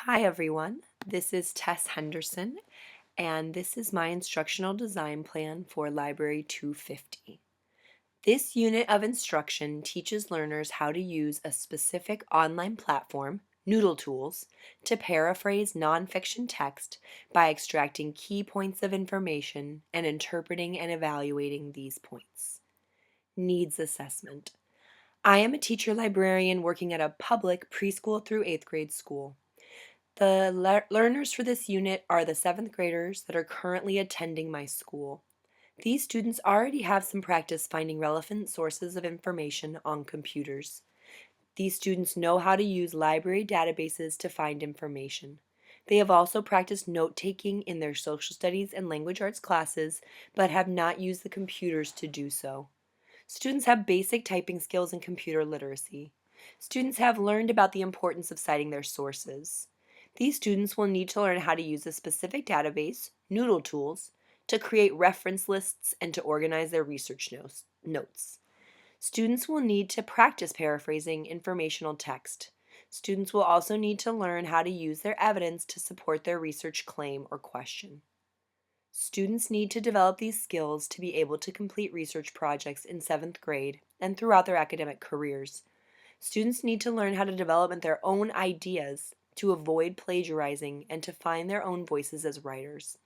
Hi everyone, this is Tess Henderson, and this is my instructional design plan for Library 250. This unit of instruction teaches learners how to use a specific online platform, Noodle Tools, to paraphrase nonfiction text by extracting key points of information and interpreting and evaluating these points. Needs assessment. I am a teacher librarian working at a public preschool through 8th grade school. The learners for this unit are the 7th graders that are currently attending my school. These students already have some practice finding relevant sources of information on computers. These students know how to use library databases to find information. They have also practiced note-taking in their social studies and language arts classes, but have not used the computers to do so. Students have basic typing skills and computer literacy. Students have learned about the importance of citing their sources. These students will need to learn how to use a specific database, Noodle Tools, to create reference lists and to organize their research notes. Students will need to practice paraphrasing informational text. Students will also need to learn how to use their evidence to support their research claim or question. Students need to develop these skills to be able to complete research projects in 7th grade and throughout their academic careers. Students need to learn how to develop their own ideas to avoid plagiarizing and to find their own voices as writers.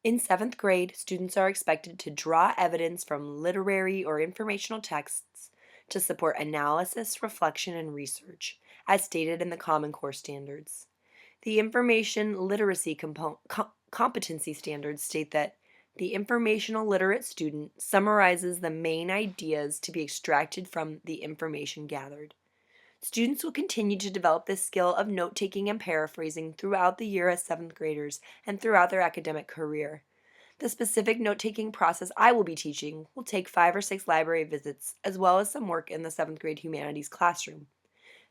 In 7th grade, students are expected to draw evidence from literary or informational texts to support analysis, reflection, and research, as stated in the Common Core standards. The information literacy competency standards state that the informational literate student summarizes the main ideas to be extracted from the information gathered. Students will continue to develop this skill of note-taking and paraphrasing throughout the year as 7th graders and throughout their academic career. The specific note-taking process I will be teaching will take 5 or 6 library visits, as well as some work in the 7th grade humanities classroom.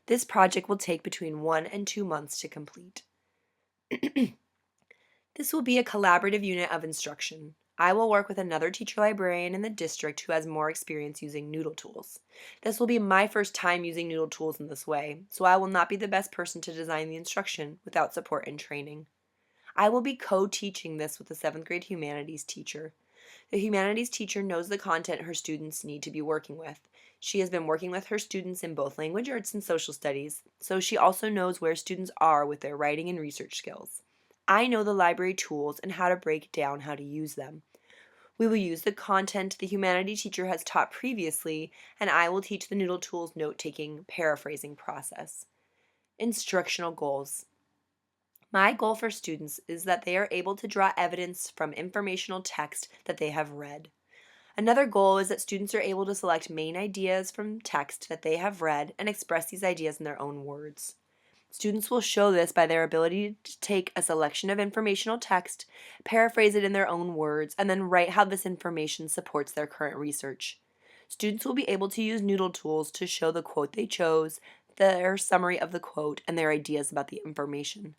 This project will take between 1 and 2 months to complete. This will be a collaborative unit of instruction. I will work with another teacher librarian in the district who has more experience using Noodle Tools. This will be my first time using Noodle Tools in this way, so I will not be the best person to design the instruction without support and training. I will be co-teaching this with the 7th grade humanities teacher. The humanities teacher knows the content her students need to be working with. She has been working with her students in both language arts and social studies, so she also knows where students are with their writing and research skills. I know the library tools and how to break down how to use them. We will use the content the humanities teacher has taught previously, and I will teach the Noodle Tools note-taking paraphrasing process. Instructional goals. My goal for students is that they are able to draw evidence from informational text that they have read. Another goal is that students are able to select main ideas from text that they have read and express these ideas in their own words. Students will show this by their ability to take a selection of informational text, paraphrase it in their own words, and then write how this information supports their current research. Students will be able to use Noodle Tools to show the quote they chose, their summary of the quote, and their ideas about the information.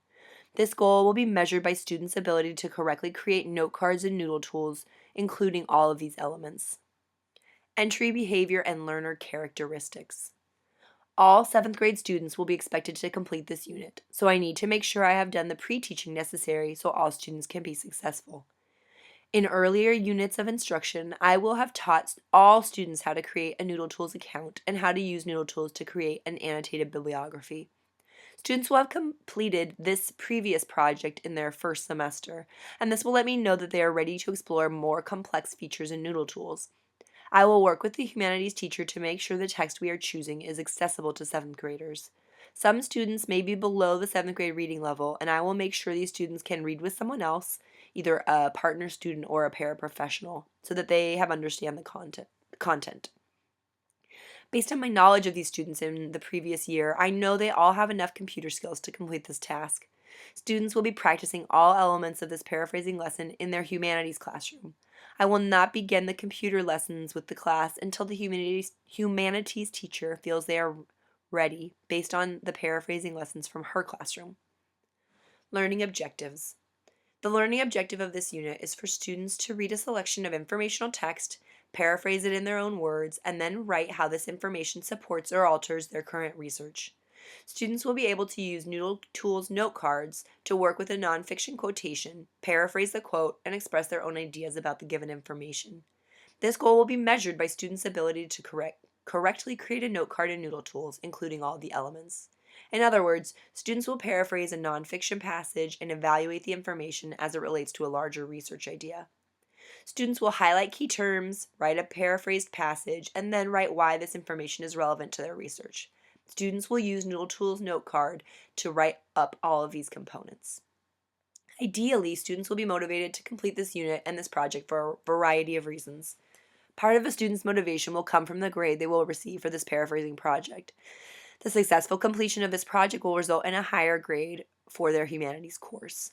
This goal will be measured by students' ability to correctly create note cards in Noodle Tools, including all of these elements. Entry behavior and learner characteristics. All 7th grade students will be expected to complete this unit, so I need to make sure I have done the pre-teaching necessary so all students can be successful. In earlier units of instruction, I will have taught all students how to create a Noodle Tools account and how to use Noodle Tools to create an annotated bibliography. Students will have completed this previous project in their first semester, and this will let me know that they are ready to explore more complex features in Noodle Tools. I will work with the humanities teacher to make sure the text we are choosing is accessible to 7th graders. Some students may be below the 7th grade reading level, and I will make sure these students can read with someone else, either a partner student or a paraprofessional, so that they have understand the content. Based on my knowledge of these students in the previous year, I know they all have enough computer skills to complete this task. Students will be practicing all elements of this paraphrasing lesson in their humanities classroom. I will not begin the computer lessons with the class until the humanities teacher feels they are ready based on the paraphrasing lessons from her classroom. Learning objectives. The learning objective of this unit is for students to read a selection of informational text, paraphrase it in their own words, and then write how this information supports or alters their current research. Students will be able to use Noodle Tools note cards to work with a nonfiction quotation, paraphrase the quote, and express their own ideas about the given information. This goal will be measured by students' ability to correctly create a note card in Noodle Tools, including all the elements. In other words, students will paraphrase a nonfiction passage and evaluate the information as it relates to a larger research idea. Students will highlight key terms, write a paraphrased passage, and then write why this information is relevant to their research. Students will use Noodle Tools note card to write up all of these components. Ideally, students will be motivated to complete this unit and this project for a variety of reasons. Part of a student's motivation will come from the grade they will receive for this paraphrasing project. The successful completion of this project will result in a higher grade for their humanities course.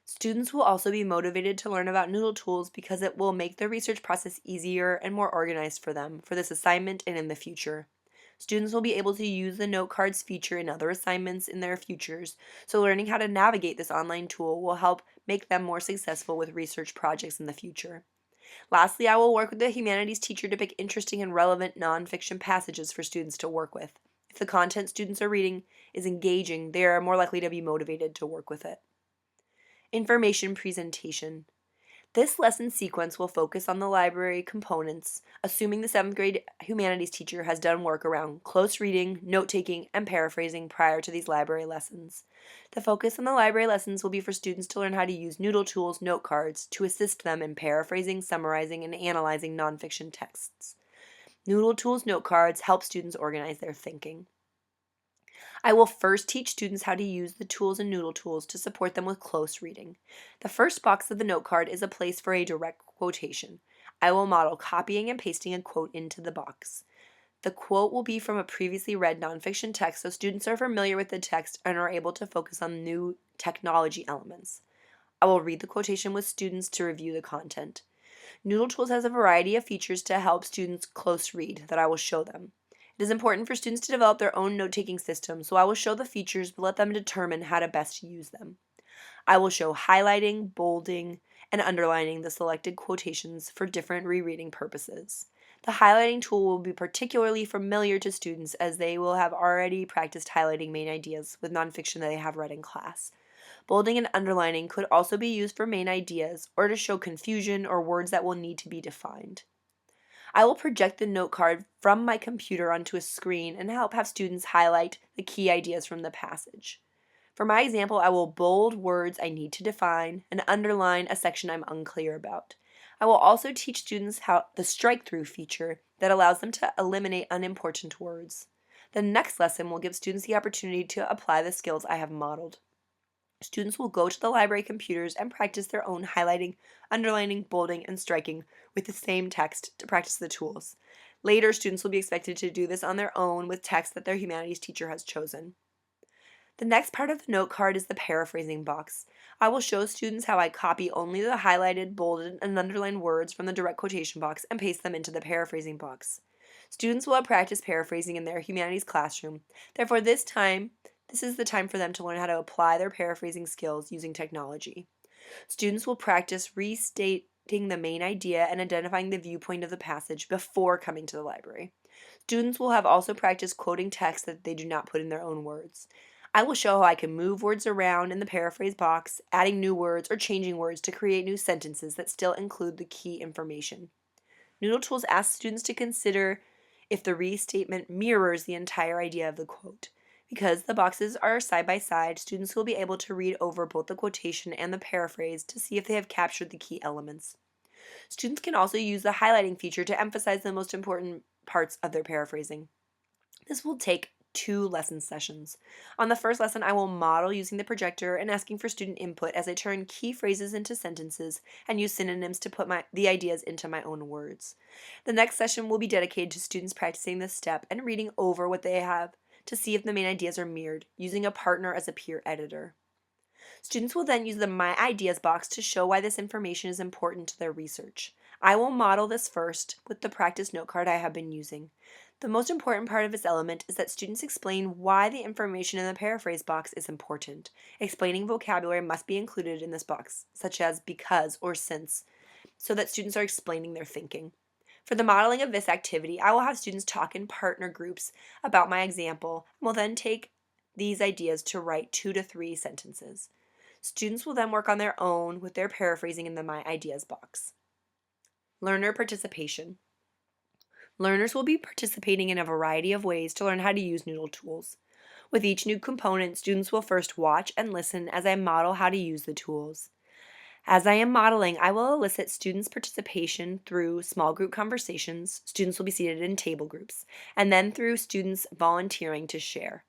Students will also be motivated to learn about Noodle Tools because it will make the research process easier and more organized for them for this assignment and in the future. Students will be able to use the note cards feature in other assignments in their futures, so learning how to navigate this online tool will help make them more successful with research projects in the future. Lastly, I will work with the humanities teacher to pick interesting and relevant nonfiction passages for students to work with. If the content students are reading is engaging, they are more likely to be motivated to work with it. Information presentation. This lesson sequence will focus on the library components, assuming the 7th grade humanities teacher has done work around close reading, note-taking, and paraphrasing prior to these library lessons. The focus on the library lessons will be for students to learn how to use Noodle Tools note cards to assist them in paraphrasing, summarizing, and analyzing nonfiction texts. Noodle Tools note cards help students organize their thinking. I will first teach students how to use the tools in Noodle Tools to support them with close reading. The first box of the note card is a place for a direct quotation. I will model copying and pasting a quote into the box. The quote will be from a previously read nonfiction text so students are familiar with the text and are able to focus on new technology elements. I will read the quotation with students to review the content. Noodle Tools has a variety of features to help students close read that I will show them. It is important for students to develop their own note-taking system, so I will show the features but let them determine how to best use them. I will show highlighting, bolding, and underlining the selected quotations for different rereading purposes. The highlighting tool will be particularly familiar to students as they will have already practiced highlighting main ideas with nonfiction that they have read in class. Bolding and underlining could also be used for main ideas or to show confusion or words that will need to be defined. I will project the note card from my computer onto a screen and have students highlight the key ideas from the passage. For my example, I will bold words I need to define and underline a section I'm unclear about. I will also teach students how the strike-through feature that allows them to eliminate unimportant words. The next lesson will give students the opportunity to apply the skills I have modeled. Students will go to the library computers and practice their own highlighting, underlining, bolding, and striking with the same text to practice the tools. Later, students will be expected to do this on their own with text that their humanities teacher has chosen. The next part of the note card is the paraphrasing box. I will show students how I copy only the highlighted, bolded, and underlined words from the direct quotation box and paste them into the paraphrasing box. Students will have practiced paraphrasing in their humanities classroom. Therefore, this is the time for them to learn how to apply their paraphrasing skills using technology. Students will practice restating the main idea and identifying the viewpoint of the passage before coming to the library. Students will have also practiced quoting text that they do not put in their own words. I will show how I can move words around in the paraphrase box, adding new words or changing words to create new sentences that still include the key information. Noodle Tools asks students to consider if the restatement mirrors the entire idea of the quote. Because the boxes are side by side, students will be able to read over both the quotation and the paraphrase to see if they have captured the key elements. Students can also use the highlighting feature to emphasize the most important parts of their paraphrasing. This will take 2 lesson sessions. On the first lesson, I will model using the projector and asking for student input as I turn key phrases into sentences and use synonyms to put the ideas into my own words. The next session will be dedicated to students practicing this step and reading over what they have to see if the main ideas are mirrored, using a partner as a peer editor. Students will then use the My Ideas box to show why this information is important to their research. I will model this first with the practice note card I have been using. The most important part of this element is that students explain why the information in the paraphrase box is important. Explaining vocabulary must be included in this box, such as because or since, so that students are explaining their thinking. For the modeling of this activity, I will have students talk in partner groups about my example and will then take these ideas to write 2 to 3 sentences. Students will then work on their own with their paraphrasing in the My Ideas box. Learner participation. Learners will be participating in a variety of ways to learn how to use Noodle tools. With each new component, students will first watch and listen as I model how to use the tools. As I am modeling, I will elicit students' participation through small group conversations. Students will be seated in table groups, and then through students volunteering to share.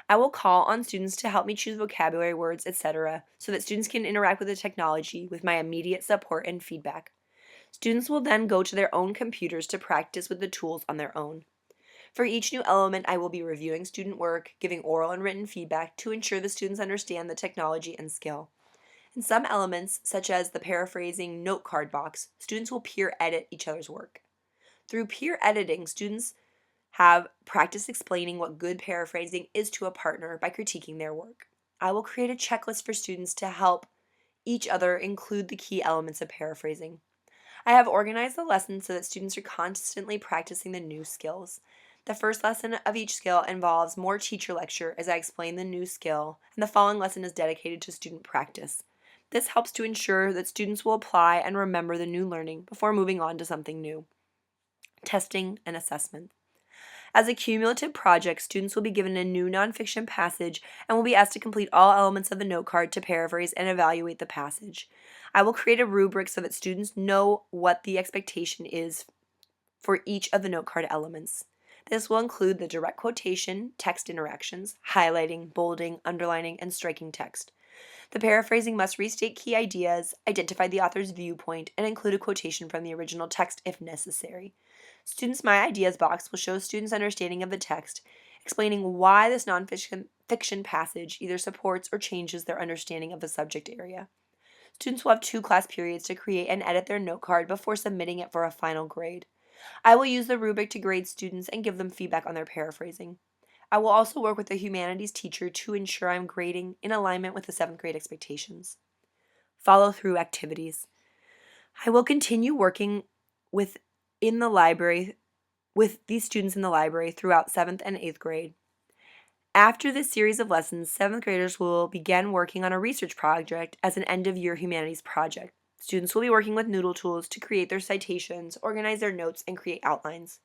I will call on students to help me choose vocabulary words, etc., so that students can interact with the technology with my immediate support and feedback. Students will then go to their own computers to practice with the tools on their own. For each new element, I will be reviewing student work, giving oral and written feedback to ensure the students understand the technology and skill. In some elements, such as the paraphrasing note card box, students will peer edit each other's work. Through peer editing, students have practice explaining what good paraphrasing is to a partner by critiquing their work. I will create a checklist for students to help each other include the key elements of paraphrasing. I have organized the lessons so that students are constantly practicing the new skills. The first lesson of each skill involves more teacher lecture as I explain the new skill, and the following lesson is dedicated to student practice. This helps to ensure that students will apply and remember the new learning before moving on to something new. Testing and assessment. As a cumulative project, students will be given a new nonfiction passage and will be asked to complete all elements of the note card to paraphrase and evaluate the passage. I will create a rubric so that students know what the expectation is for each of the note card elements. This will include the direct quotation, text interactions, highlighting, bolding, underlining, and striking text. The paraphrasing must restate key ideas, identify the author's viewpoint, and include a quotation from the original text if necessary. Students' My Ideas box will show students' understanding of the text, explaining why this nonfiction passage either supports or changes their understanding of the subject area. Students will have 2 class periods to create and edit their note card before submitting it for a final grade. I will use the rubric to grade students and give them feedback on their paraphrasing. I will also work with the humanities teacher to ensure I'm grading in alignment with the 7th grade expectations. Follow through activities. I will continue working in the library with these students in the library throughout 7th and 8th grade. After this series of lessons, 7th graders will begin working on a research project as an end-of-year humanities project. Students will be working with Noodle tools to create their citations, organize their notes, and create outlines.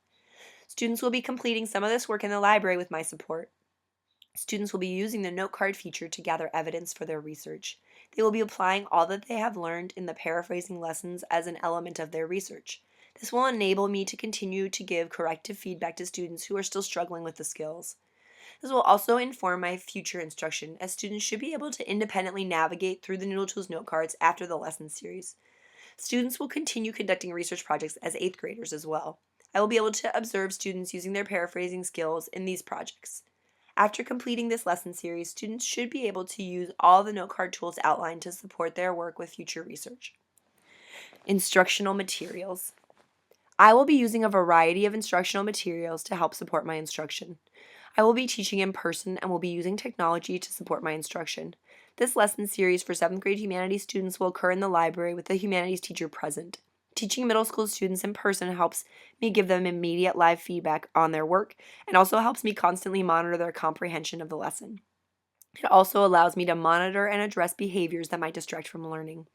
Students will be completing some of this work in the library with my support. Students will be using the note card feature to gather evidence for their research. They will be applying all that they have learned in the paraphrasing lessons as an element of their research. This will enable me to continue to give corrective feedback to students who are still struggling with the skills. This will also inform my future instruction, as students should be able to independently navigate through the Noodle Tools note cards after the lesson series. Students will continue conducting research projects as 8th graders as well. I will be able to observe students using their paraphrasing skills in these projects. After completing this lesson series, students should be able to use all the note card tools outlined to support their work with future research. Instructional materials. I will be using a variety of instructional materials to help support my instruction. I will be teaching in person and will be using technology to support my instruction. This lesson series for 7th grade humanities students will occur in the library with the humanities teacher present. Teaching middle school students in person helps me give them immediate live feedback on their work and also helps me constantly monitor their comprehension of the lesson. It also allows me to monitor and address behaviors that might distract from learning.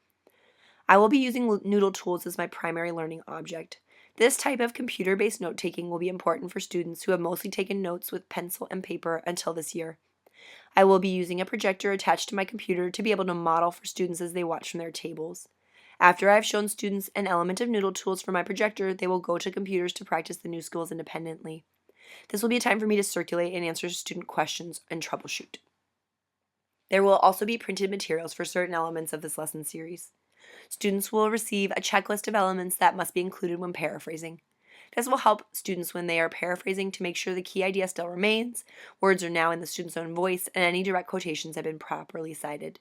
I will be using Noodle tools as my primary learning object. This type of computer-based note-taking will be important for students who have mostly taken notes with pencil and paper until this year. I will be using a projector attached to my computer to be able to model for students as they watch from their tables. After I have shown students an element of Noodle tools for my projector, they will go to computers to practice the new skills independently. This will be a time for me to circulate and answer student questions and troubleshoot. There will also be printed materials for certain elements of this lesson series. Students will receive a checklist of elements that must be included when paraphrasing. This will help students when they are paraphrasing to make sure the key idea still remains, words are now in the student's own voice, and any direct quotations have been properly cited.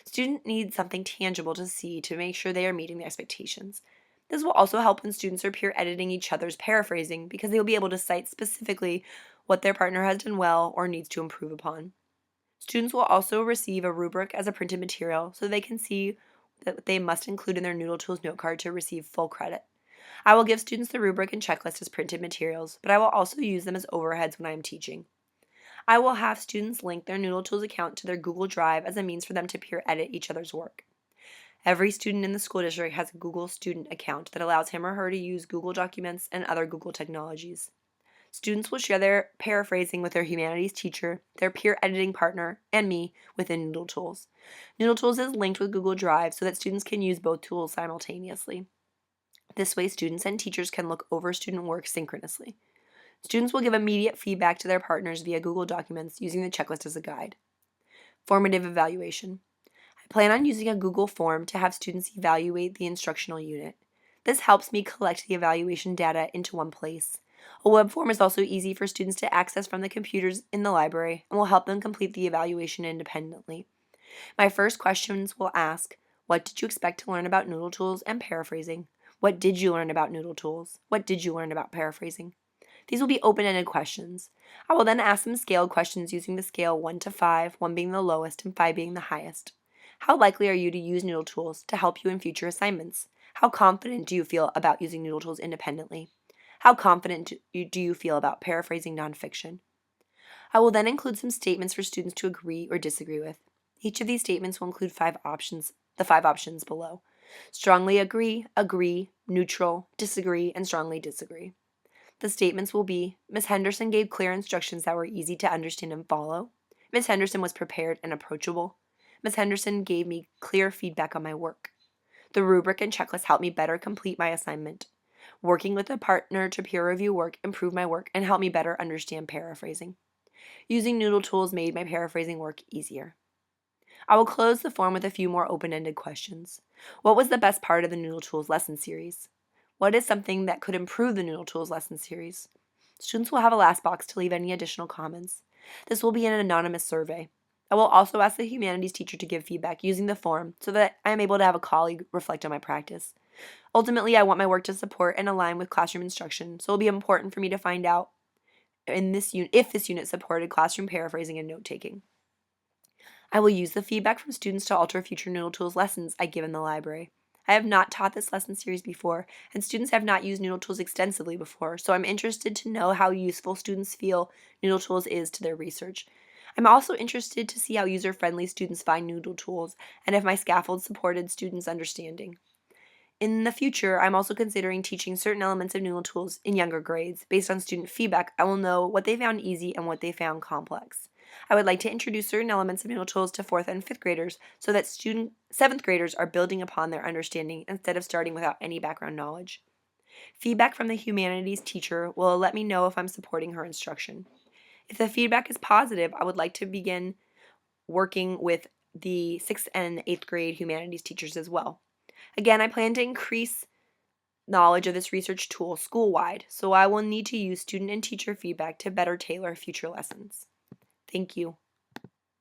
Students need something tangible to see to make sure they are meeting their expectations. This will also help when students are peer editing each other's paraphrasing because they will be able to cite specifically what their partner has done well or needs to improve upon. Students will also receive a rubric as a printed material so they can see that they must include in their Noodle Tools note card to receive full credit. I will give students the rubric and checklist as printed materials, but I will also use them as overheads when I am teaching. I will have students link their Noodle Tools account to their Google Drive as a means for them to peer edit each other's work. Every student in the school district has a Google Student account that allows him or her to use Google Documents and other Google technologies. Students will share their paraphrasing with their humanities teacher, their peer editing partner, and me within Noodle Tools. Noodle Tools is linked with Google Drive so that students can use both tools simultaneously. This way, students and teachers can look over student work synchronously. Students will give immediate feedback to their partners via Google Documents using the checklist as a guide. Formative evaluation. I plan on using a Google form to have students evaluate the instructional unit. This helps me collect the evaluation data into one place. A web form is also easy for students to access from the computers in the library and will help them complete the evaluation independently. My first questions will ask, what did you expect to learn about Noodle Tools and paraphrasing? What did you learn about Noodle Tools? What did you learn about paraphrasing? These will be open-ended questions. I will then ask them scaled questions using the scale 1 to 5, 1 being the lowest and 5 being the highest. How likely are you to use Noodle Tools to help you in future assignments? How confident do you feel about using Noodle Tools independently? How confident do you feel about paraphrasing nonfiction? I will then include some statements for students to agree or disagree with. Each of these statements will include the 5 options below. Strongly agree, neutral, disagree, and strongly disagree. The statements will be, Ms. Henderson gave clear instructions that were easy to understand and follow. Ms. Henderson was prepared and approachable. Ms. Henderson gave me clear feedback on my work. The rubric and checklist helped me better complete my assignment. Working with a partner to peer review work improved my work and helped me better understand paraphrasing. Using Noodle Tools made my paraphrasing work easier. I will close the form with a few more open-ended questions. What was the best part of the Noodle Tools lesson series? What is something that could improve the Noodle Tools lesson series? Students will have a last box to leave any additional comments. This will be an anonymous survey. I will also ask the humanities teacher to give feedback using the form so that I am able to have a colleague reflect on my practice. Ultimately, I want my work to support and align with classroom instruction, so it will be important for me to find out if this unit supported classroom paraphrasing and note-taking. I will use the feedback from students to alter future Noodle Tools lessons I give in the library. I have not taught this lesson series before, and students have not used Noodle Tools extensively before, so I'm interested to know how useful students feel Noodle Tools is to their research. I'm also interested to see how user-friendly students find Noodle Tools, and if my scaffold supported students' understanding. In the future, I'm also considering teaching certain elements of Noodle Tools in younger grades. Based on student feedback, I will know what they found easy and what they found complex. I would like to introduce certain elements of Noodle Tools to 4th and 5th graders so that 7th graders are building upon their understanding instead of starting without any background knowledge. Feedback from the humanities teacher will let me know if I'm supporting her instruction. If the feedback is positive, I would like to begin working with the 6th and 8th grade humanities teachers as well. Again, I plan to increase knowledge of this research tool school-wide, so I will need to use student and teacher feedback to better tailor future lessons. Thank you.